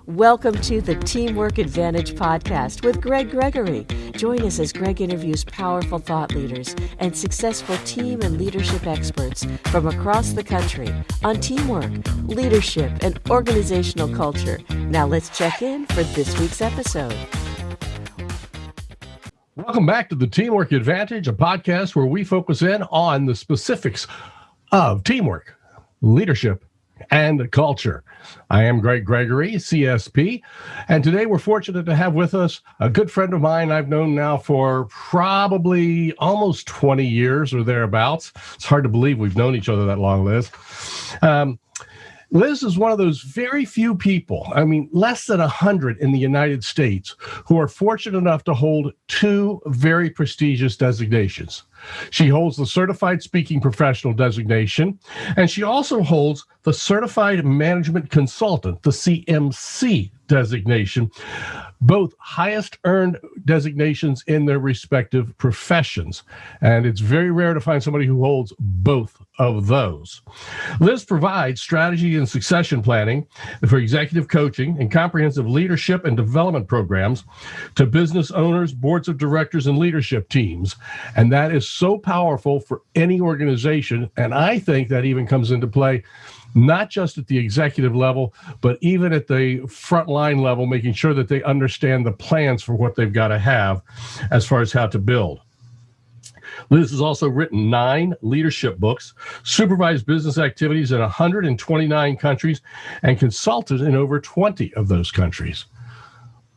Welcome to the Teamwork Advantage podcast with Greg Gregory. Join us as Greg interviews powerful thought leaders and successful team and leadership experts from across the country on teamwork, leadership, and organizational culture. Now let's check in for this week's episode. Welcome back to the Teamwork Advantage, a podcast where we focus in on the specifics of teamwork, leadership, and culture. I am Greg Gregory, CSP, and today we're fortunate to have with us a good friend of mine I've known now for probably almost 20 years or thereabouts. It's hard to believe we've known each other that long, Liz. Liz is one of those very few people, less than 100 in the United States, who are fortunate enough to hold two very prestigious designations. She holds the Certified Speaking Professional designation, and she also holds the Certified Management Consultant, the CMC designation, both highest earned designations in their respective professions. And it's very rare to find somebody who holds both of those. Liz provides strategy and succession planning for executive coaching and comprehensive leadership and development programs to business owners, boards of directors, and leadership teams. And that is so powerful for any organization. And I think that even comes into play not just at the executive level, but even at the frontline level, making sure that they understand the plans for what they've got to have as far as how to build. Liz has also written 9 leadership books, supervised business activities in 129 countries, and consulted in over 20 of those countries.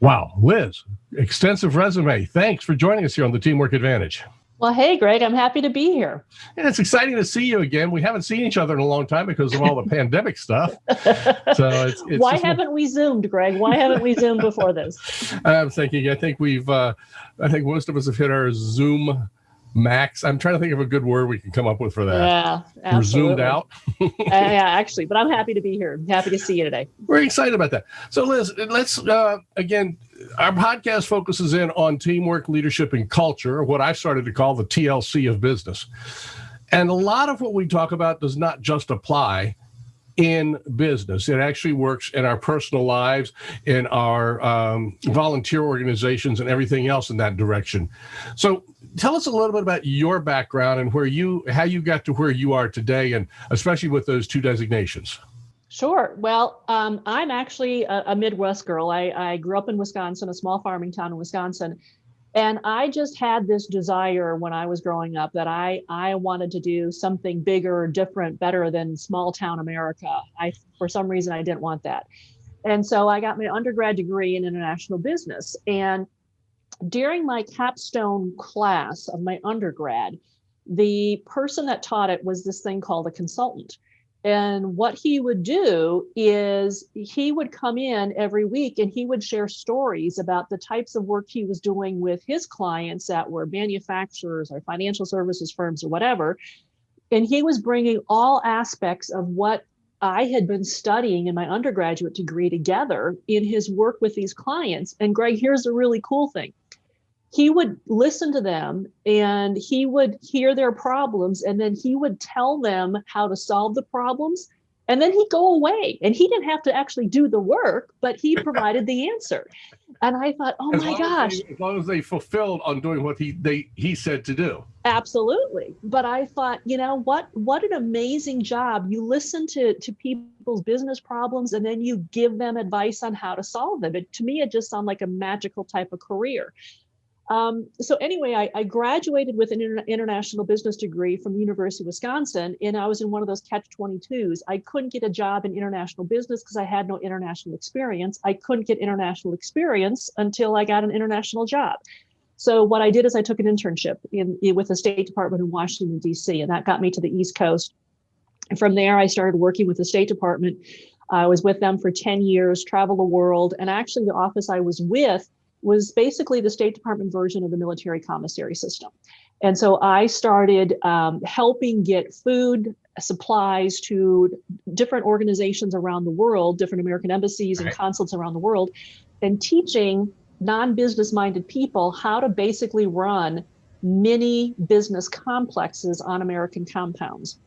Wow, Liz, extensive resume. Thanks for joining us here on the Teamwork Advantage. Well, hey, Greg, I'm happy to be here. And it's exciting to see you again. We haven't seen each other in a long time because of all the pandemic stuff. So it's Why haven't we Zoomed, Greg? Why haven't we Zoomed before this? I'm thinking, I think most of us have hit our Zoom max. I'm trying to think of a good word we can come up with for that. Yeah, absolutely. We're zoomed out. Yeah, actually, but I'm happy to be here. Happy to see you today. We're excited about that. So Liz, let's, again, our podcast focuses in on teamwork, leadership, and culture, what I've started to call the TLC of business. And a lot of what we talk about does not just apply in business. It actually works in our personal lives, in our volunteer organizations, and everything else in that direction. So tell us a little bit about your background and how you got to where you are today, and especially with those 2 designations. Sure. Well, I'm actually a Midwest girl. I grew up in Wisconsin, a small farming town in Wisconsin. And I just had this desire when I was growing up that I wanted to do something bigger, different, better than small town America. For some reason, I didn't want that. And so I got my undergrad degree in international business. And during my capstone class of my undergrad, the person that taught it was this thing called a consultant. And what he would do is he would come in every week and he would share stories about the types of work he was doing with his clients that were manufacturers or financial services firms or whatever. And he was bringing all aspects of what I had been studying in my undergraduate degree together in his work with these clients. And Greg, here's the really cool thing. He would listen to them and he would hear their problems, and then he would tell them how to solve the problems. And then he'd go away, and he didn't have to actually do the work, but he provided the answer. And I thought, oh my gosh. As long as they fulfilled on doing what he said to do. Absolutely. But I thought, you know, what an amazing job. You listen to people's business problems and then you give them advice on how to solve them. To me, it just sounded like a magical type of career. So anyway, I graduated with an international business degree from the University of Wisconsin, and I was in one of those catch-22s. I couldn't get a job in international business because I had no international experience. I couldn't get international experience until I got an international job. So what I did is I took an internship with the State Department in Washington, D.C., and that got me to the East Coast. And from there, I started working with the State Department. I was with them for 10 years, traveled the world, and actually the office I was with was basically the State Department version of the military commissary system. And so I started helping get food, supplies to different organizations around the world, different American embassies and consulates around the world, and teaching non-business minded people how to basically run mini business complexes on American compounds.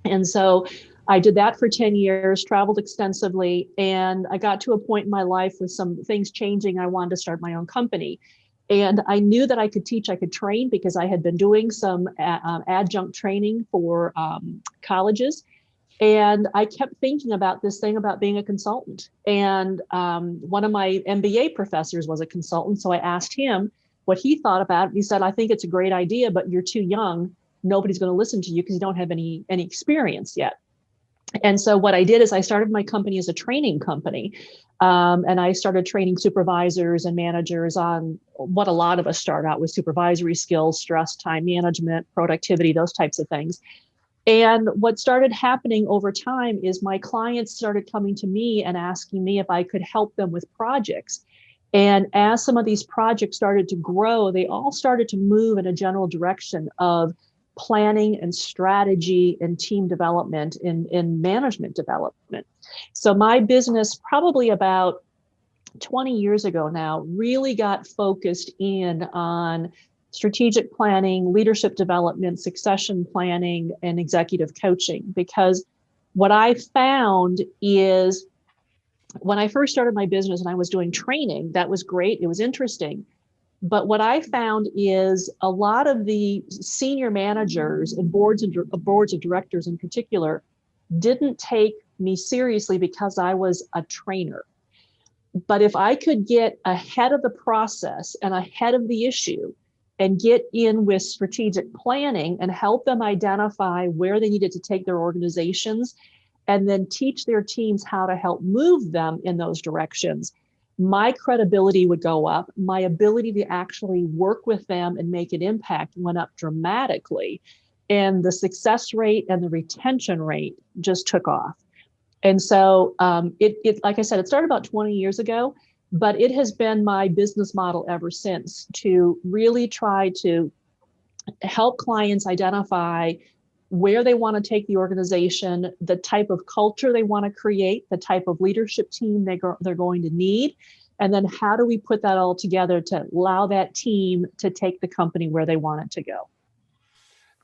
And so I did that for 10 years, traveled extensively, and I got to a point in my life with some things changing. I wanted to start my own company. And I knew that I could teach, I could train, because I had been doing some adjunct training for colleges. And I kept thinking about this thing about being a consultant. And one of my MBA professors was a consultant. So I asked him what he thought about it. He said, I think it's a great idea, but you're too young. Nobody's going to listen to you because you don't have any experience yet. And so what I did is I started my company as a training company. And I started training supervisors and managers on what a lot of us start out with: supervisory skills, stress, time management, productivity, those types of things. And what started happening over time is my clients started coming to me and asking me if I could help them with projects. And as some of these projects started to grow, they all started to move in a general direction of planning and strategy and team development in management development. So my business, probably about 20 years ago now, really got focused in on strategic planning, leadership development, succession planning, and executive coaching. Because what I found is, when I first started my business and I was doing training, that was great. It was interesting. But what I found is a lot of the senior managers and boards of directors in particular didn't take me seriously because I was a trainer. But if I could get ahead of the process and ahead of the issue and get in with strategic planning and help them identify where they needed to take their organizations, and then teach their teams how to help move them in those directions, my credibility would go up. My ability to actually work with them and make an impact went up dramatically. And the success rate and the retention rate just took off. And so it, like I said, it started about 20 years ago, but it has been my business model ever since, to really try to help clients identify where they want to take the organization, the type of culture they want to create, the type of leadership team they're going to need, and then how do we put that all together to allow that team to take the company where they want it to go.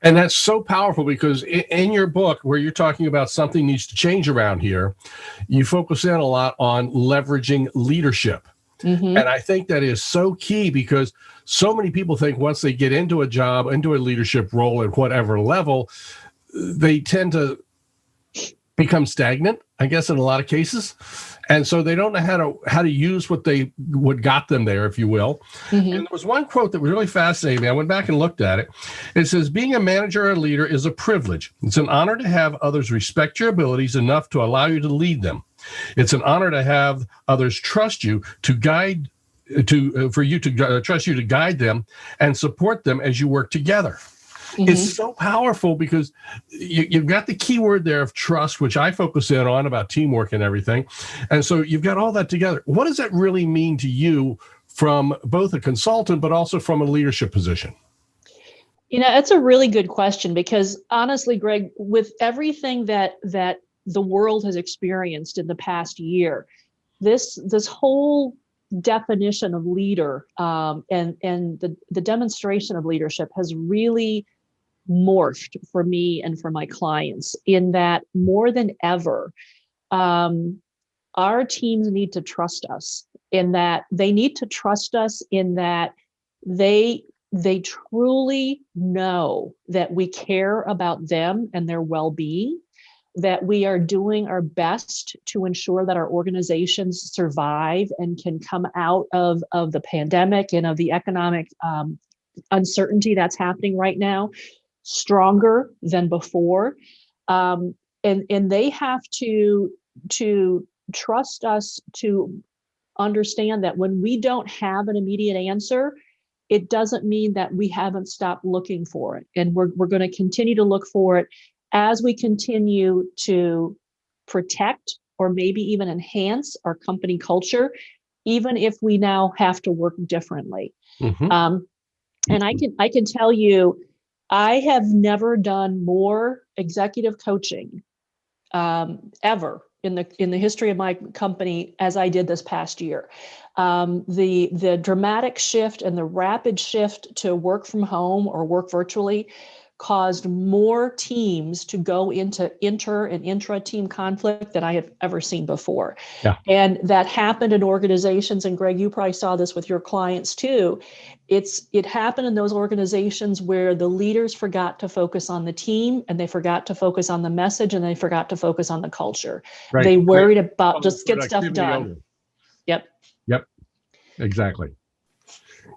And that's so powerful, because in your book, where you're talking about something needs to change around here, you focus in a lot on leveraging leadership. Mm-hmm. And I think that is so key, because so many people think once they get into a job, into a leadership role at whatever level, they tend to become stagnant, I guess, in a lot of cases. And so they don't know how to use what got them there, if you will. Mm-hmm. And there was one quote that was really fascinating. I went back and looked at it. It says, being a manager or a leader is a privilege. It's an honor to have others respect your abilities enough to allow you to lead them. It's an honor to have others trust you to guide, trust you to guide them and support them as you work together. Mm-hmm. It's so powerful, because you've got the key word there of trust, which I focus in on about teamwork and everything. And so you've got all that together. What does that really mean to you from both a consultant, but also from a leadership position? You know, it's a really good question, because honestly, Greg, with everything that the world has experienced in the past year, this whole definition of leader and the demonstration of leadership has really morphed for me and for my clients, in that more than ever, our teams need to trust us, in that they need to trust us in that they truly know that we care about them and their well-being, that we are doing our best to ensure that our organizations survive and can come out of the pandemic and of the economic uncertainty that's happening right now stronger than before. And they have to trust us to understand that when we don't have an immediate answer, it doesn't mean that we haven't stopped looking for it. And we're going to continue to look for it as we continue to protect or maybe even enhance our company culture, even if we now have to work differently. Mm-hmm. And I can tell you, I have never done more executive coaching ever in the history of my company as I did this past year. The dramatic shift and the rapid shift to work from home or work virtually caused more teams to go into inter and intra-team conflict than I have ever seen before. Yeah. And that happened in organizations, and Greg, you probably saw this with your clients too. It happened in those organizations where the leaders forgot to focus on the team, and they forgot to focus on the message, and they forgot to focus on the culture. Right. They worried about just get stuff Productivity done. only. Yep. Exactly.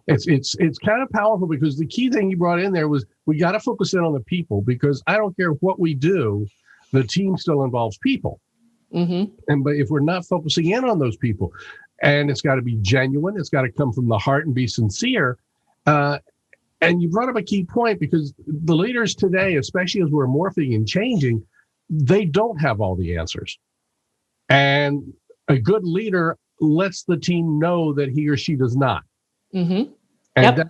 It's kind of powerful, because the key thing you brought in there was we got to focus in on the people, because I don't care what we do, the team still involves people. Mm-hmm. But if we're not focusing in on those people, and it's got to be genuine, it's got to come from the heart and be sincere. And you brought up a key point, because the leaders today, especially as we're morphing and changing, they don't have all the answers. And a good leader lets the team know that he or she does not. Mm-hmm. And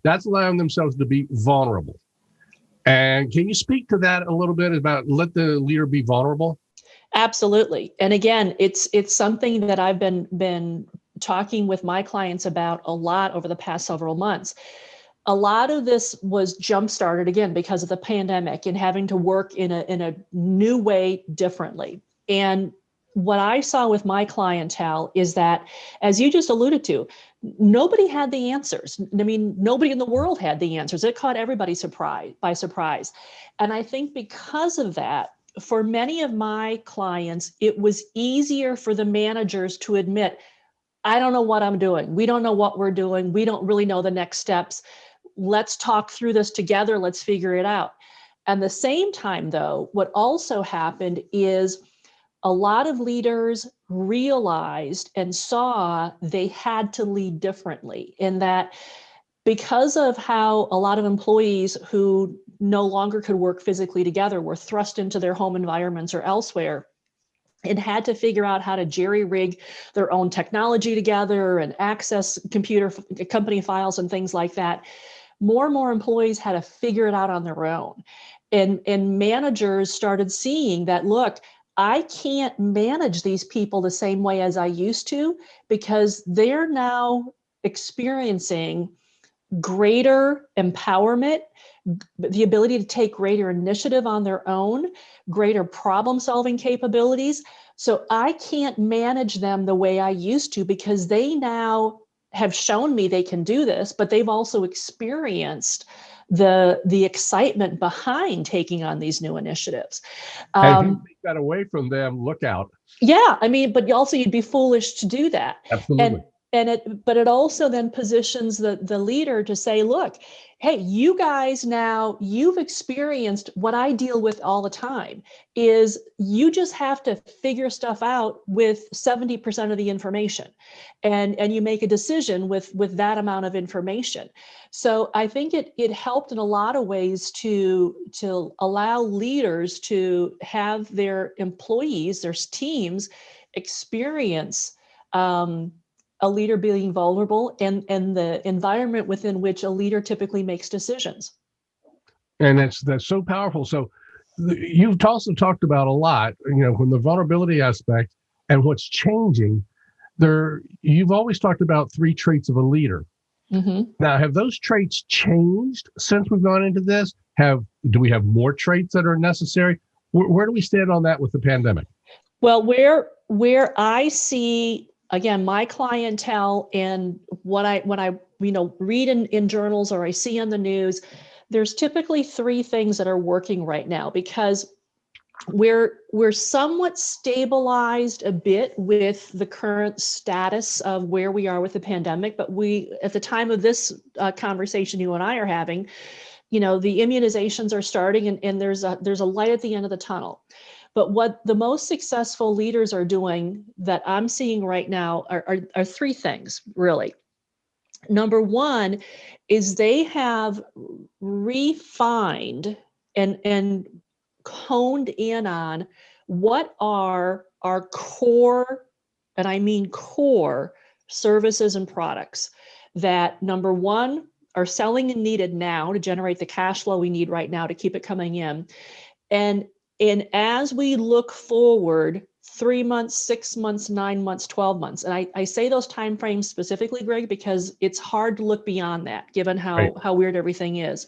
that's allowing themselves to be vulnerable. And can you speak to that a little bit about let the leader be vulnerable? Absolutely. And again, it's something that I've been talking with my clients about a lot over the past several months. A lot of this was jump-started again because of the pandemic and having to work in a new way differently. And what I saw with my clientele is that, as you just alluded to, nobody had the answers. I mean, nobody in the world had the answers. It caught everybody by surprise. And I think because of that, for many of my clients, it was easier for the managers to admit, I don't know what I'm doing. We don't know what we're doing. We don't really know the next steps. Let's talk through this together. Let's figure it out. At the same time, though, what also happened is a lot of leaders realized and saw they had to lead differently, in that because of how a lot of employees who no longer could work physically together were thrust into their home environments or elsewhere and had to figure out how to jerry-rig their own technology together and access company files and things like that. More and more employees had to figure it out on their own. And managers started seeing that, look, I can't manage these people the same way as I used to, because they're now experiencing greater empowerment, the ability to take greater initiative on their own, greater problem-solving capabilities. So I can't manage them the way I used to, because they now have shown me they can do this, but they've also experienced the excitement behind taking on these new initiatives. And if you take that away from them, look out. Yeah, I mean, but also you'd be foolish to do that. Absolutely. But it also then positions the leader to say, look, hey, you guys, now you've experienced what I deal with all the time, is you just have to figure stuff out with 70% of the information, and you make a decision with that amount of information. So I think it helped in a lot of ways to allow leaders to have their employees, their teams, experience a leader being vulnerable, and the environment within which a leader typically makes decisions. And that's so powerful. So you've also talked about a lot, from the vulnerability aspect and what's changing there. You've always talked about 3 traits of a leader. Mm-hmm. Now, have those traits changed since we've gone into this? Do we have more traits that are necessary? Where do we stand on that with the pandemic? Well, where I see, again, my clientele and when I read in journals or I see on the news, there's typically 3 things that are working right now, because we're somewhat stabilized a bit with the current status of where we are with the pandemic. But at the time of this conversation you and I are having, the immunizations are starting, and there's a light at the end of the tunnel. But what the most successful leaders are doing that I'm seeing right now are 3 things, really. Number one is they have refined and honed in on what are our core, and I mean core, services and products that, number one, are selling and needed now to generate the cash flow we need right now to keep it coming in. And as we look forward 3 months, 6 months, 9 months, 12 months, and I say those timeframes specifically, Greg, because it's hard to look beyond that, given how weird everything is.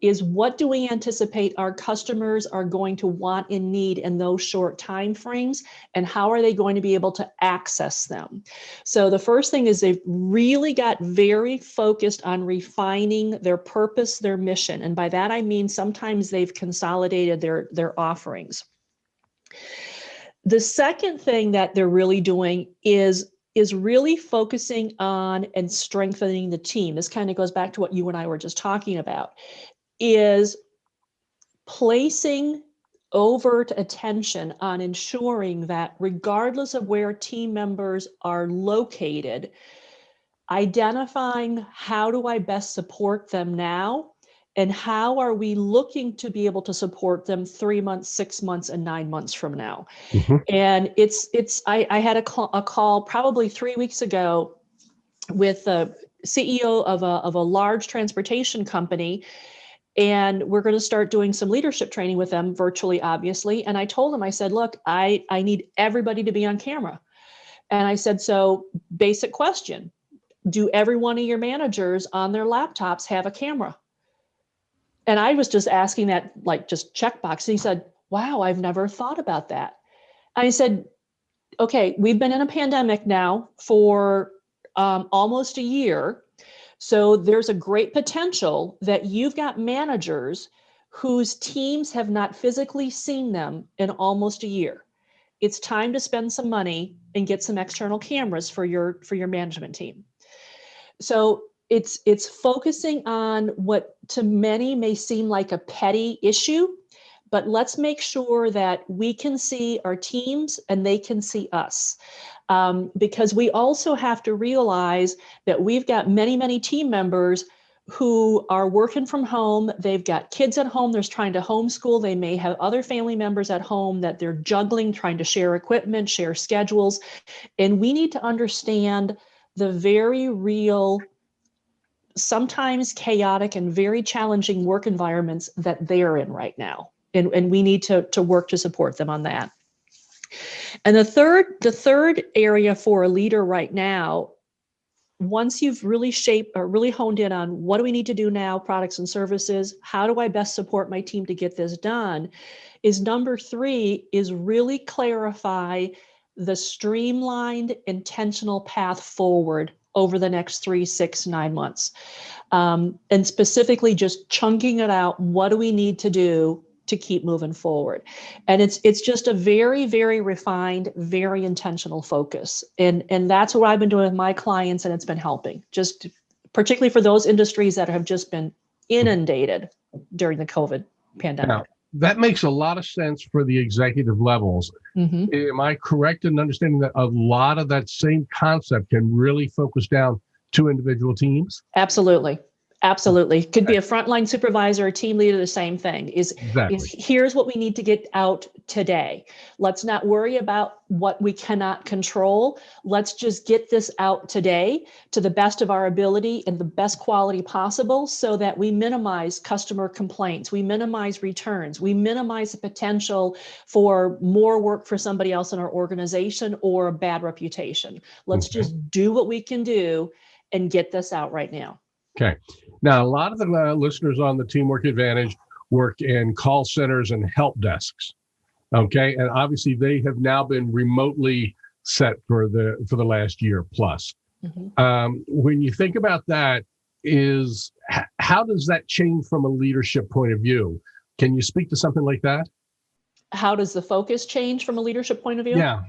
is what do we anticipate our customers are going to want and need in those short time frames, and how are they going to be able to access them? So the first thing is they've really got very focused on refining their purpose, their mission. And by that, I mean sometimes they've consolidated their offerings. The second thing that they're really doing is really focusing on and strengthening the team. This kind of goes back to what you and I were just talking about, is placing overt attention on ensuring that regardless of where team members are located, identifying how do I best support them now, and how are we looking to be able to support them 3 months, 6 months, and 9 months from now. And I had a call probably 3 weeks ago with the CEO of a large transportation company, and we're going to start doing some leadership training with them virtually, obviously. And I told them, I said, look, I need everybody to be on camera. And I said, so basic question, do every one of your managers on their laptops have a camera? And I was just asking that, like, just checkbox. And he said, wow, I've never thought about that. I said, okay, we've been in a pandemic now for almost a year. So there's a great potential that you've got managers whose teams have not physically seen them in almost a year. It's time to spend some money and get some external cameras for your management team. So it's focusing on what to many may seem like a petty issue, but let's make sure that we can see our teams and they can see us. Because we also have to realize that we've got many, many team members who are working from home. They've got kids at home. They're trying to homeschool. They may have other family members at home that they're juggling, trying to share equipment, share schedules. And we need to understand the very real, sometimes chaotic and very challenging work environments that they're in right now. And we need to work to support them on that. And the third area for a leader right now, once you've really shaped or really honed in on what do we need to do now, products and services, how do I best support my team to get this done, is number 3 is really clarify the streamlined, intentional path forward over the next 3, 6, 9 months. And specifically just chunking it out. What do we need to do to keep moving forward? And it's just a very, very refined, very intentional focus. And that's what I've been doing with my clients, and it's been helping, just particularly for those industries that have just been inundated during the COVID pandemic. Now, that makes a lot of sense for the executive levels. Am I correct in understanding that a lot of that same concept can really focus down to individual teams? Absolutely. Absolutely. Could be a frontline supervisor, a team leader, the same thing is here's what we need to get out today. Let's not worry about what we cannot control. Let's just get this out today to the best of our ability and the best quality possible so that we minimize customer complaints. We minimize returns. We minimize the potential for more work for somebody else in our organization or a bad reputation. Let's just do what we can do and get this out right now. Okay. Now, a lot of the listeners on the Teamwork Advantage work in call centers and help desks. Okay. And obviously they have now been remotely set for the last year plus. When you think about that, how does that change from a leadership point of view? Can you speak to something like that? How does the focus change from a leadership point of view? Yeah.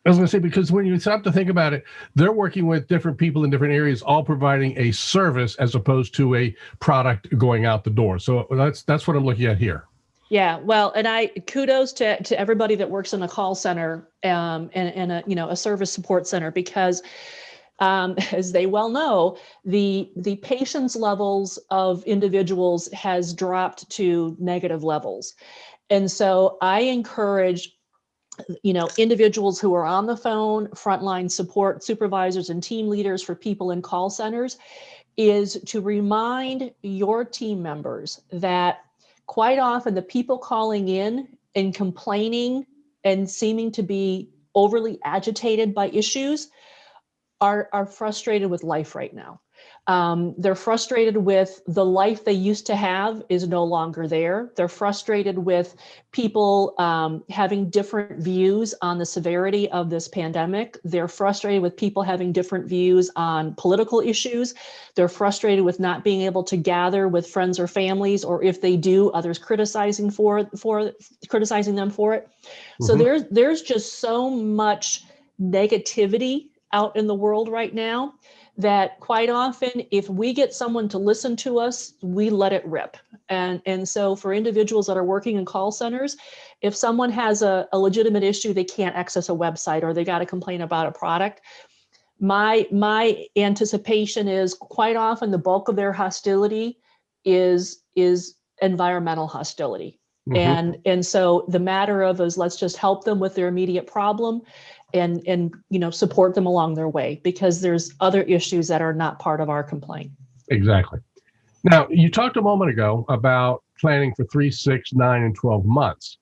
I was going to say, because when you stop to think about it, they're working with different people in different areas, all providing a service as opposed to a product going out the door. So that's what I'm looking at here. Yeah, well, and I kudos to everybody that works in a call center and a service support center, because as they well know, the patience levels of individuals has dropped to negative levels. And so I encourage individuals who are on the phone, frontline support supervisors and team leaders for people in call centers, is to remind your team members that quite often the people calling in and complaining and seeming to be overly agitated by issues are frustrated with life right now. They're frustrated with the life they used to have is no longer there. They're frustrated with people having different views on the severity of this pandemic. They're frustrated with people having different views on political issues. They're frustrated with not being able to gather with friends or families, or if they do, others criticizing criticizing them for it. So there's just so much negativity out in the world right now that quite often, if we get someone to listen to us, we let it rip. And so for individuals that are working in call centers, if someone has a legitimate issue, they can't access a website, or they got to complain about a product, my anticipation is quite often the bulk of their hostility is environmental hostility. And so the matter of is, let's just help them with their immediate problem and support them along their way, because there's other issues that are not part of our complaint. Exactly. Now, you talked a moment ago about planning for 3, 6, 9, and 12 months.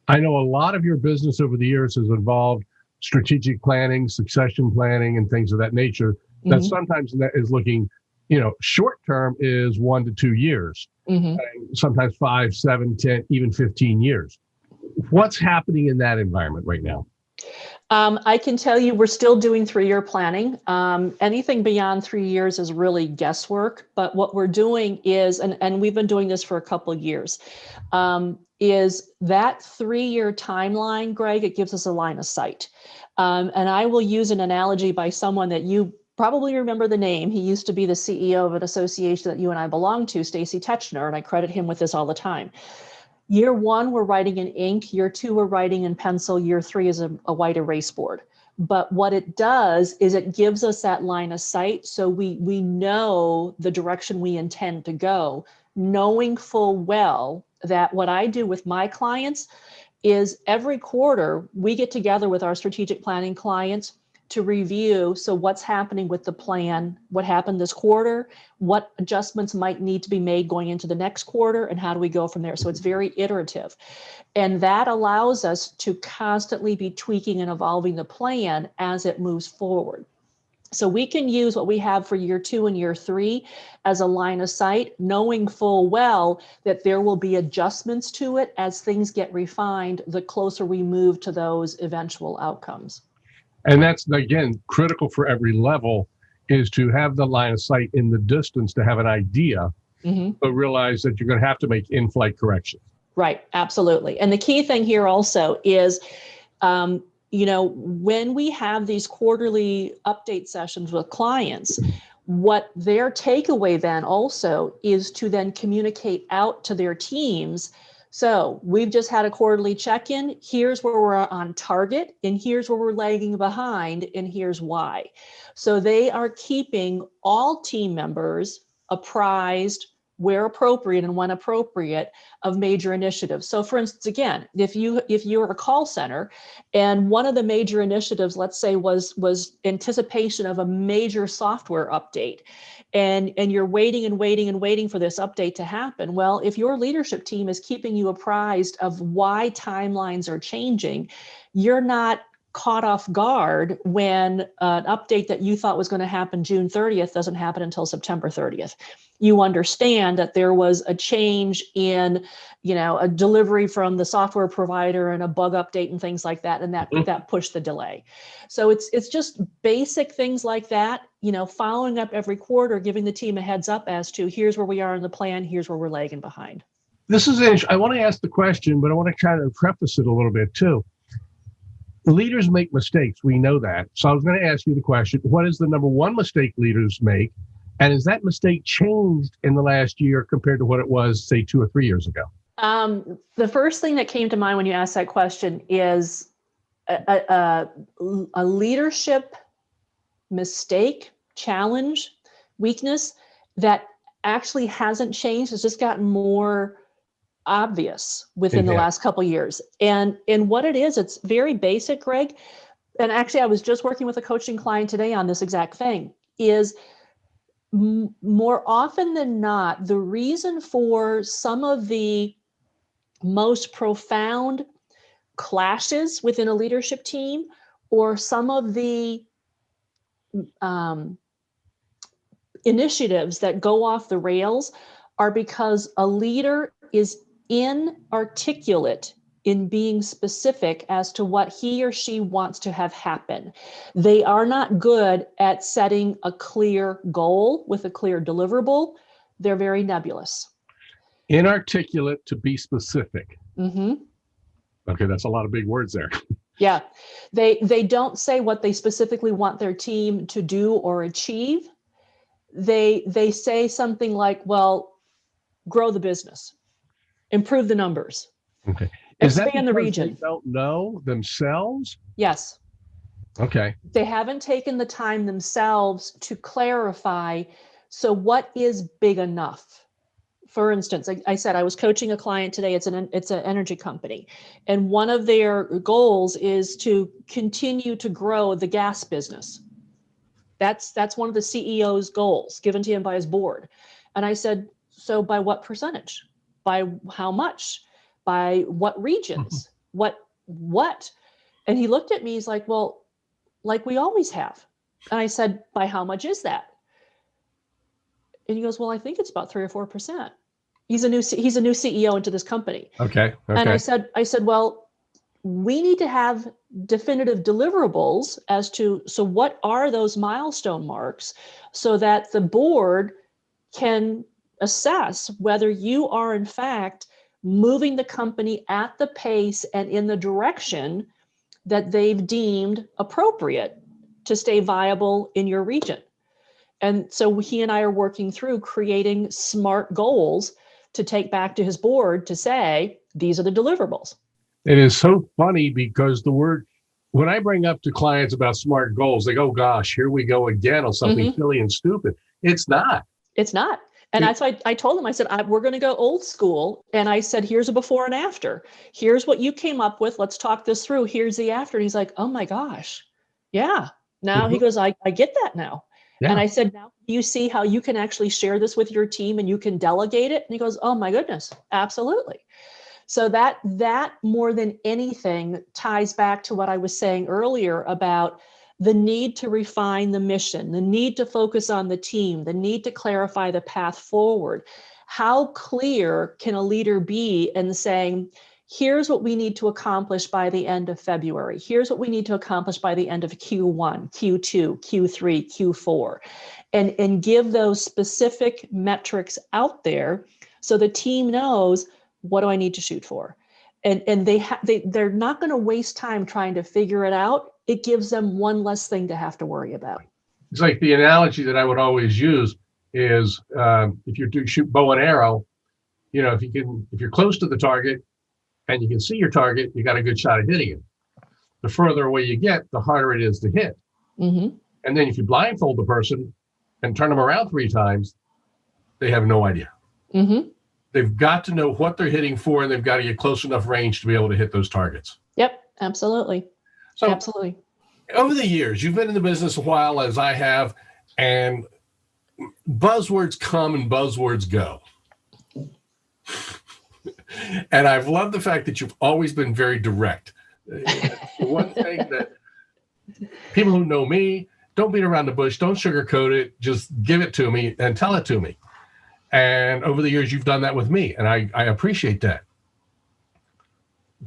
I know a lot of your business over the years has involved strategic planning, succession planning, and things of that nature. That sometimes that is looking, short term is 1 to 2 years, sometimes 5, 7, 10, even 15 years. What's happening in that environment right now? I can tell you we're still doing 3-year planning. Anything beyond 3 years is really guesswork. But what we're doing is, and we've been doing this for a couple of years, is that 3-year timeline, Greg, it gives us a line of sight. And I will use an analogy by someone that you probably remember the name. He used to be the CEO of an association that you and I belong to, Stacy Techner, and I credit him with this all the time. Year 1, we're writing in ink. Year 2, we're writing in pencil. Year 3 is a white erase board. But what it does is it gives us that line of sight, so we know the direction we intend to go, knowing full well that what I do with my clients is every quarter we get together with our strategic planning clients to review. So what's happening with the plan, what happened this quarter, what adjustments might need to be made going into the next quarter, and how do we go from there? So it's very iterative. And that allows us to constantly be tweaking and evolving the plan as it moves forward. So we can use what we have for year 2 and year 3 as a line of sight, knowing full well that there will be adjustments to it as things get refined the closer we move to those eventual outcomes. And that's, again, critical for every level, is to have the line of sight in the distance to have an idea, but realize that you're going to have to make in-flight corrections. Right, absolutely. And the key thing here also is, when we have these quarterly update sessions with clients, what their takeaway then also is to then communicate out to their teams. So we've just had a quarterly check-in. Here's where we're on target, and here's where we're lagging behind, and here's why. So they are keeping all team members apprised, where appropriate and when appropriate, of major initiatives. So for instance, again, if you're a call center and one of the major initiatives, let's say, was anticipation of a major software update, and you're waiting for this update to happen. Well, if your leadership team is keeping you apprised of why timelines are changing, you're not caught off guard when an update that you thought was going to happen June 30th doesn't happen until September 30th. You understand that there was a change in, a delivery from the software provider and a bug update and things like that, and that pushed the delay. So it's just basic things like that, following up every quarter, giving the team a heads up as to here's where we are in the plan, here's where we're lagging behind. This is interesting. I want to ask the question, but I want to try to preface it a little bit too. Leaders make mistakes. We know that. So I was going to ask you the question, what is the number one mistake leaders make? And has that mistake changed in the last year compared to what it was, say, 2 or 3 years ago? The first thing that came to mind when you asked that question is a leadership mistake, challenge, weakness that actually hasn't changed. It's just gotten more obvious within the last couple of years. And what it is, it's very basic, Greg. And actually, I was just working with a coaching client today on this exact thing, is more often than not, the reason for some of the most profound clashes within a leadership team, or some of the initiatives that go off the rails are because a leader is inarticulate in being specific as to what he or she wants to have happen. They are not good at setting a clear goal with a clear deliverable. They're very nebulous. Inarticulate to be specific. Mm-hmm. Okay, that's a lot of big words there. Yeah. They don't say what they specifically want their team to do or achieve. They say something like, well, grow the business, improve the numbers, Okay. Is that expand the because region. they don't know themselves? Yes. Okay. They haven't taken the time themselves to clarify, so what is big enough? For instance, I said I was coaching a client today. It's an energy company, and one of their goals is to continue to grow the gas business. That's one of the CEO's goals given to him by his board. And I said, so by what percentage? By how much? By what regions? What? And he looked at me, he's like, well, like we always have. And I said, by how much is that? And he goes, well, I think it's about 3 or 4%. He's a new CEO into this company. Okay. And I said, well, we need to have definitive deliverables as to, so what are those milestone marks so that the board can assess whether you are in fact moving the company at the pace and in the direction that they've deemed appropriate to stay viable in your region. And so he and I are working through creating SMART goals to take back to his board to say, these are the deliverables. It is so funny because when I bring up to clients about SMART goals, they go, gosh, here we go again on something silly and stupid. It's not. It's not. And that's why I told him, I said, we're going to go old school. And I said, here's a before and after. Here's what you came up with. Let's talk this through. Here's the after. And he's like, oh my gosh. Yeah. Now he goes, I get that now. Yeah. And I said, now you see how you can actually share this with your team and you can delegate it. And he goes, oh my goodness, absolutely. So that more than anything ties back to what I was saying earlier about the need to refine the mission, the need to focus on the team, the need to clarify the path forward. How clear can a leader be in saying, here's what we need to accomplish by the end of February. Here's what we need to accomplish by the end of Q1, Q2, Q3, Q4, and give those specific metrics out there so the team knows, what do I need to shoot for? And they're not going to waste time trying to figure it out. It gives them one less thing to have to worry about. It's like the analogy that I would always use is if you do shoot bow and arrow, if you're close to the target and you can see your target, you got a good shot at hitting it. The further away you get, the harder it is to hit. Mm-hmm. And then if you blindfold the person and turn them around 3 times, they have no idea. Mm-hmm. They've got to know what they're hitting for, and they've got to get close enough range to be able to hit those targets. Yep, absolutely. So, absolutely. Over the years, you've been in the business a while, as I have, and buzzwords come and buzzwords go. And I've loved the fact that you've always been very direct. One thing that people who know me, don't beat around the bush, don't sugarcoat it, just give it to me and tell it to me. And over the years, you've done that with me, and I appreciate that.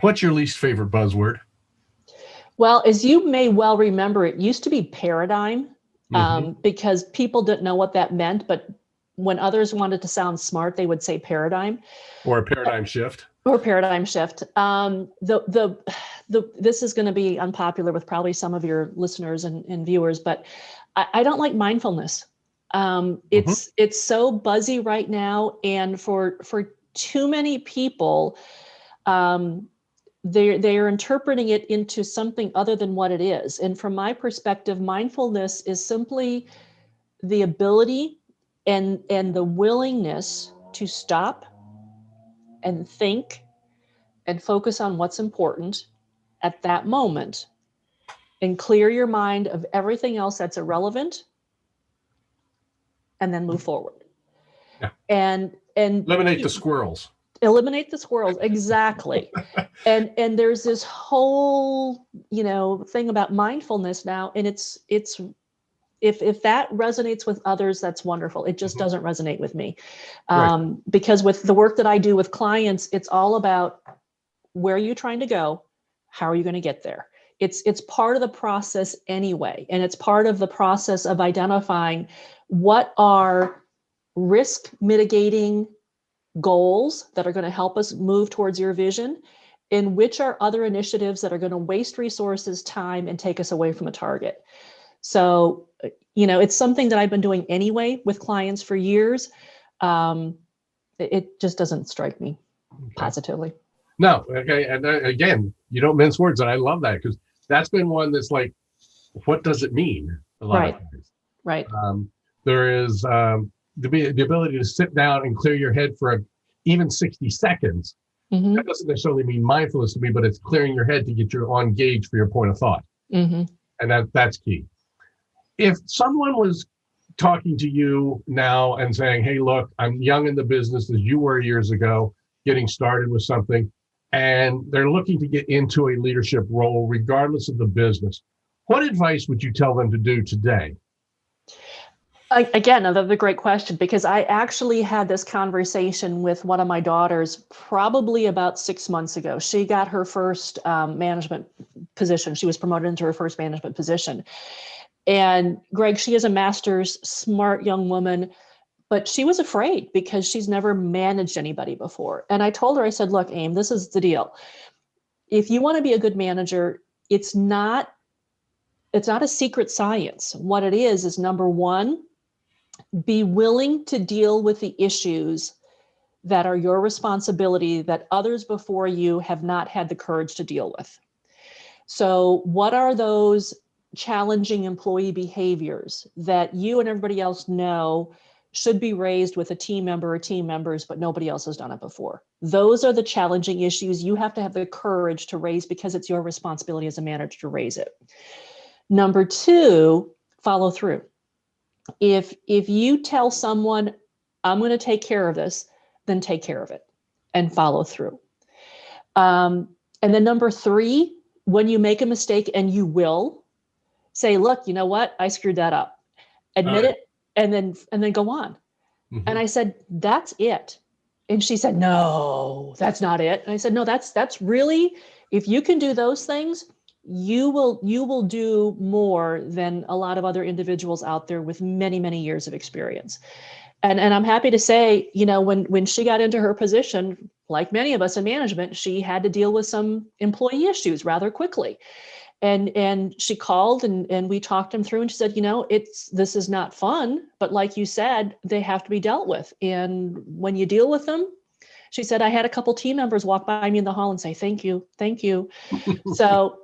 What's your least favorite buzzword? Well, as you may well remember, it used to be paradigm because people didn't know what that meant. But when others wanted to sound smart, they would say paradigm. Or a paradigm shift. Or paradigm shift. This is going to be unpopular with probably some of your listeners and viewers, but I don't like mindfulness. It's so buzzy right now, and for too many people, they're interpreting it into something other than what it is. And from my perspective, mindfulness is simply the ability and the willingness to stop and think and focus on what's important at that moment, and clear your mind of everything else that's irrelevant, and then move forward. Yeah. And eliminate the squirrels. Eliminate the squirrels, exactly. and there's this whole, thing about mindfulness now, and it's if that resonates with others, that's wonderful. It just doesn't resonate with me. Right. Because with the work that I do with clients, it's all about where are you trying to go? How are you going to get there? It's part of the process anyway. And it's part of the process of identifying what are risk mitigating goals that are going to help us move towards your vision, and which are other initiatives that are going to waste resources, time, and take us away from a target. So, it's something that I've been doing anyway with clients for years. It just doesn't strike me positively. No, okay, and again, you don't mince words, and I love that, because that's been one that's like, what does it mean? A lot of times, right. There is the ability to sit down and clear your head for even 60 seconds. Mm-hmm. That doesn't necessarily mean mindfulness to me, but it's clearing your head to get you on gauge for your point of thought, mm-hmm. and that's key. If someone was talking to you now and saying, hey, look, I'm young in the business as you were years ago, getting started with something, and they're looking to get into a leadership role regardless of the business, what advice would you tell them to do today? Again, another great question, because I actually had this conversation with one of my daughters probably about 6 months ago. She got her first management position. She was promoted into her first management position. And Greg, she is a master's, smart young woman, but she was afraid because she's never managed anybody before. And I told her, I said, look, Aim, this is the deal. If you want to be a good manager, it's not a secret science. What it is number one, be willing to deal with the issues that are your responsibility that others before you have not had the courage to deal with. So what are those challenging employee behaviors that you and everybody else know should be raised with a team member or team members, but nobody else has done it before? Those are the challenging issues you have to have the courage to raise, because it's your responsibility as a manager to raise it. Number two, follow through. If you tell someone, I'm going to take care of this, then take care of it and follow through. And then number three, when you make a mistake, and you will, say, look, you know what? I screwed that up. Admit it, and then go on. Mm-hmm. And I said, that's it. And she said, no, that's not it. And I said, no, that's really, if you can do those things, you will do more than a lot of other individuals out there with many, many years of experience. And I'm happy to say, when she got into her position, like many of us in management, she had to deal with some employee issues rather quickly. And she called and we talked them through, and she said, this is not fun, but like you said, they have to be dealt with. And when you deal with them, she said, I had a couple team members walk by me in the hall and say, thank you. So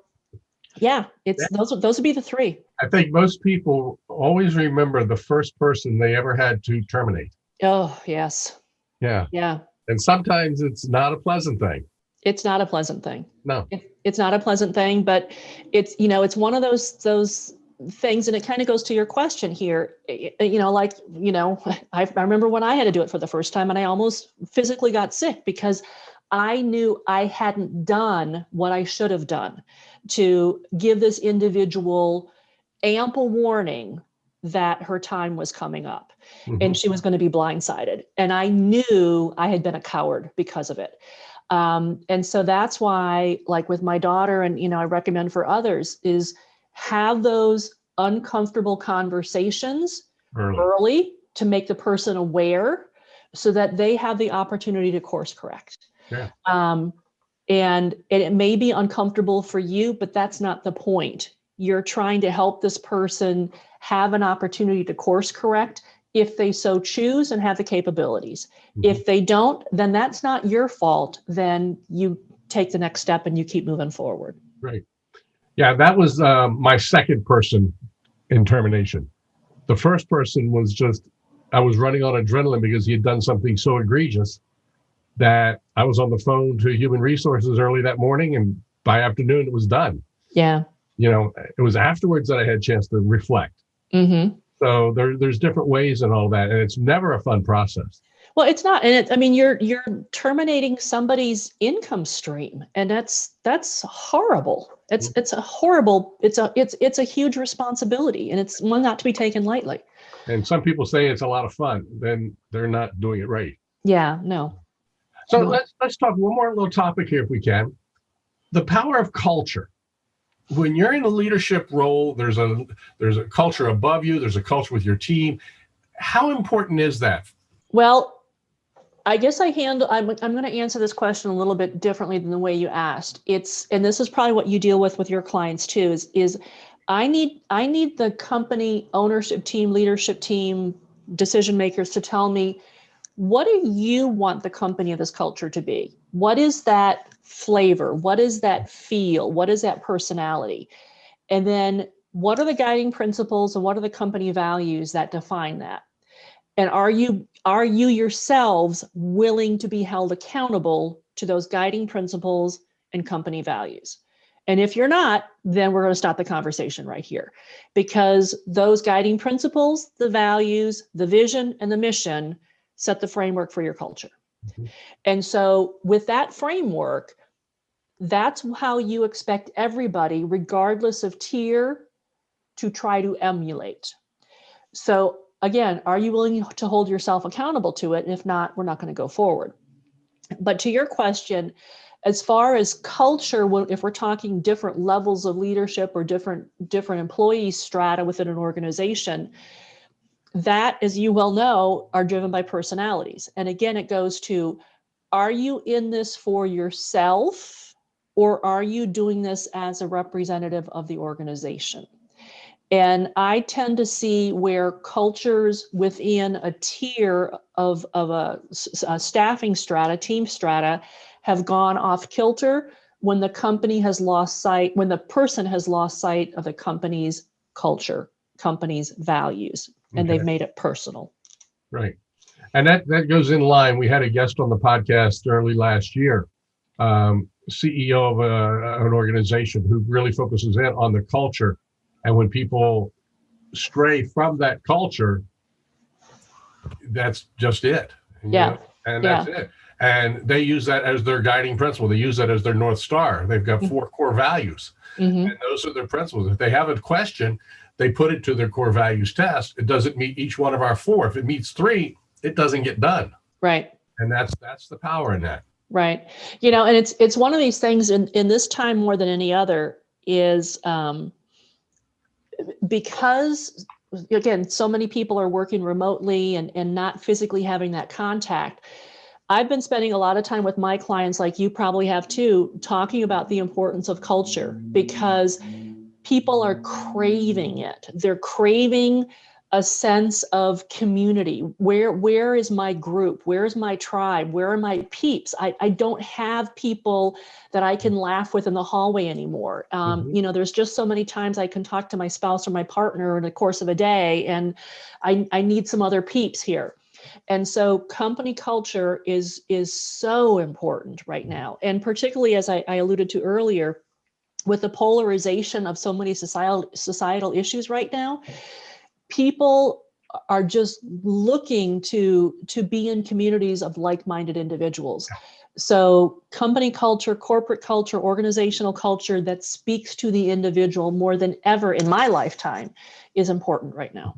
yeah, those would be the three. I think most people always remember the first person they ever had to terminate. Oh, yes. Yeah. Yeah. And sometimes it's not a pleasant thing. It's not a pleasant thing. No. It's not a pleasant thing, but it's one of those things, and it kind of goes to your question here. I remember when I had to do it for the first time, and I almost physically got sick because I knew I hadn't done what I should have done to give this individual ample warning that her time was coming up, mm-hmm. and she was going to be blindsided. And I knew I had been a coward because of it. And so that's why, like with my daughter, and, I recommend for others, is have those uncomfortable conversations early to make the person aware so that they have the opportunity to course correct. Yeah. And it may be uncomfortable for you, but that's not the point. You're trying to help this person have an opportunity to course correct if they so choose and have the capabilities. Mm-hmm. If they don't, then that's not your fault. Then you take the next step and you keep moving forward. Right. Yeah, that was my second person in termination. The first person was I was running on adrenaline because he had done something so egregious that I was on the phone to human resources early that morning, and by afternoon it was done. Yeah. It was afterwards that I had a chance to reflect. Mm-hmm. So there's different ways and all that, and it's never a fun process. Well, it's not, and I mean, you're terminating somebody's income stream, and that's horrible. It's a horrible. It's a huge responsibility, and it's one not to be taken lightly. And some people say it's a lot of fun, then they're not doing it right. Yeah, no. So No. let's talk one more little topic here if we can. The power of culture. When you're in a leadership role, there's a culture above you, there's a culture with your team. How important is that? Well, I guess I'm going to answer this question a little bit differently than the way you asked. And this is probably what you deal with your clients too, is I need the company ownership team, leadership team, decision makers to tell me, what do you want the company of this culture to be? What is that flavor? What is that feel? What is that personality? And then what are the guiding principles and what are the company values that define that? And are you yourselves willing to be held accountable to those guiding principles and company values? And if you're not, then we're going to stop the conversation right here, because those guiding principles, the values, the vision, and the mission set the framework for your culture. Mm-hmm. And so with that framework, that's how you expect everybody, regardless of tier, to try to emulate. So again, are you willing to hold yourself accountable to it? And if not, we're not going to go forward. But to your question, as far as culture, if we're talking different levels of leadership or different employee strata within an organization, that, as you well know, are driven by personalities. And again, it goes to, are you in this for yourself, or are you doing this as a representative of the organization? And I tend to see where cultures within a tier of a staffing strata, team strata, have gone off kilter when the company has lost sight, when the person has lost sight of the company's culture, company's values, and they've made it personal. Right. And that goes in line. We had a guest on the podcast early last year, CEO of an organization who really focuses in on the culture. And when people stray from that culture, that's just it. Yeah. That's it. And they use that as their guiding principle. They use that as their North Star. They've got 4 core values. Mm-hmm. And those are their principles. If they have a question, they put it to their core values test. It doesn't meet each one of our 4. If it meets 3, it doesn't get done. Right. And that's the power in that. Right. And it's one of these things in this time more than any other is because, again, so many people are working remotely and not physically having that contact. I've been spending a lot of time with my clients, like you probably have too, talking about the importance of culture, because people are craving it. They're craving a sense of community. Where is my group? Where is my tribe? Where are my peeps? I don't have people that I can laugh with in the hallway anymore. There's just so many times I can talk to my spouse or my partner in the course of a day, and I need some other peeps here. And so company culture is so important right now. And particularly, as I alluded to earlier, with the polarization of so many societal issues right now, people are just looking to be in communities of like-minded individuals. So company culture, corporate culture, organizational culture that speaks to the individual more than ever in my lifetime is important right now.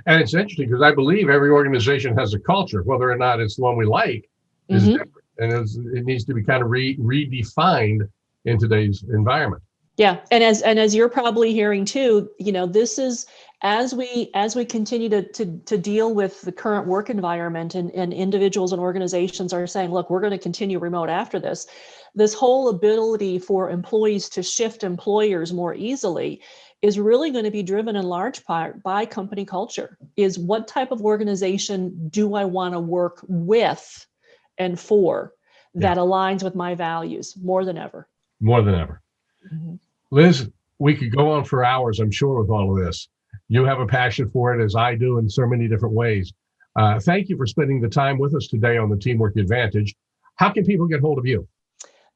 And it's interesting because I believe every organization has a culture, whether or not it's the one we like is different. And it needs to be kind of redefined in today's environment. Yeah. And as you're probably hearing too, this is, as we continue to deal with the current work environment, and individuals and organizations are saying, look, we're going to continue remote after this whole ability for employees to shift employers more easily is really going to be driven in large part by company culture. Is what type of organization do I want to work with and for that aligns with my values more than ever? More than ever. Mm-hmm. Liz, we could go on for hours, I'm sure, with all of this. You have a passion for it, as I do, in so many different ways. Thank you for spending the time with us today on the Teamwork Advantage. How can people get hold of you?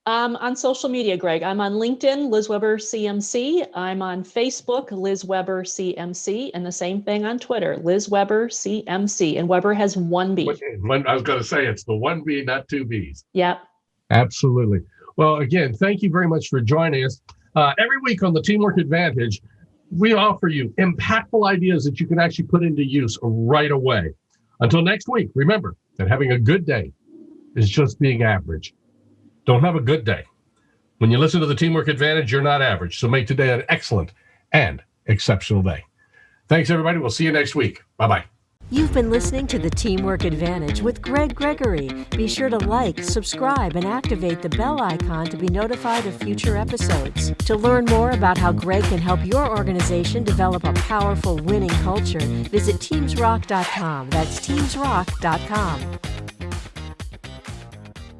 On social media, Greg, I'm on LinkedIn, Liz Weber CMC. I'm on Facebook, Liz Weber CMC, and the same thing on Twitter, Liz Weber CMC. And Weber has one B. I was going to say it's the one B, not two Bs. Yep. Absolutely. Well, again, thank you very much for joining us. Every week on the Teamwork Advantage, we offer you impactful ideas that you can actually put into use right away. Until next week, remember that having a good day is just being average. Don't have a good day. When you listen to the Teamwork Advantage, you're not average. So make today an excellent and exceptional day. Thanks, everybody. We'll see you next week. Bye-bye. You've been listening to the Teamwork Advantage with Greg Gregory. Be sure to like, subscribe, and activate the bell icon to be notified of future episodes. To learn more about how Greg can help your organization develop a powerful winning culture, visit TeamsRock.com. That's TeamsRock.com.